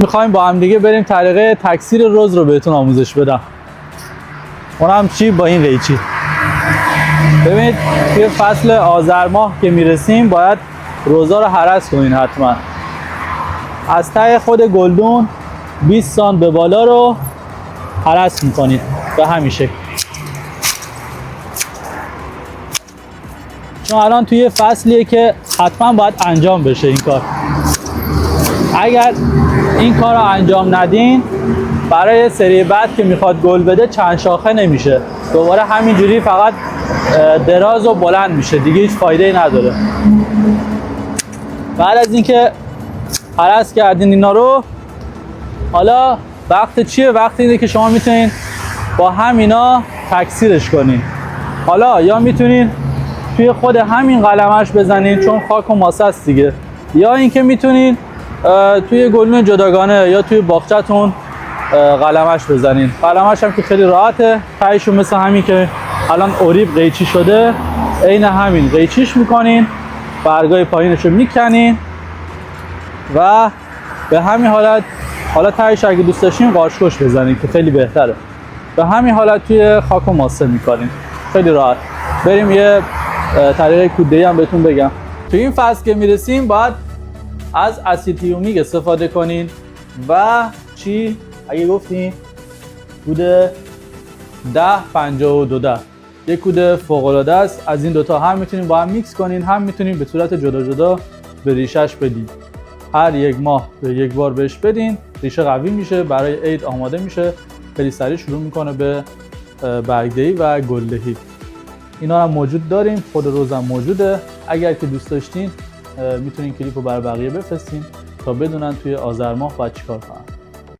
میخوایم با هم دیگه بریم طریق تکثیر رز رو بهتون آموزش بدم. اونم چی؟ با این قیچی. ببینید توی فصل آذر ماه که میرسیم باید رزا رو هرس کنین حتما. از ته خود گلدون 20 سانت به بالا رو هرس میکنید به همین شکل. چون الان توی فصلیه که حتما باید انجام بشه این کار. اگر این کار رو انجام ندین برای سری بعد که میخواد گل بده چند شاخه نمیشه، دوباره همینجوری فقط دراز و بلند میشه، دیگه هیچ فایده ای نداره. بعد از اینکه هرس کردین اینا رو، حالا وقت چیه؟ وقت اینه که شما میتونین با همینا تکثیرش کنین. حالا یا میتونین توی خود همین قلمش بزنین چون خاک و ماسه است دیگه، یا اینکه میتونین توی گلدون جداگانه یا توی باغچه‌تون قلمش بزنین. قلمش هم که خیلی راحته، تهشون مثل همین که الان اوریب قیچی شده، عین همین قیچیش میکنین، برگای پایینش رو میکنین و به همین حالت، حالا تهش اگه دوست داشتین قاشقش بزنین که خیلی بهتره. به همین حالت توی خاک و ماسه میکنین، خیلی راحت. بریم یه طریق کوده‌ای هم بهتون بگم. توی این فصل که میرسیم باید از اسیتیومیک استفاده کنین و چی؟ اگه گفتین کود 10-52 یک کود فوق‌العاده است. از این دوتا هم میتونین با هم میکس کنین، هم میتونین به صورت جدا جدا به ریشش بدین. هر یک ماه به یک بار بهش بدین، ریشه قوی میشه، برای عید آماده میشه، خیلی سریع شروع میکنه به برگدهی و گلدهی. اینا هم موجود داریم، خود رز هم موجوده. اگر که دوست داشتین میتونین کلیپ رو برای بقیه بفرستین تا بدونن توی آذر ماه باید چیکار کنن.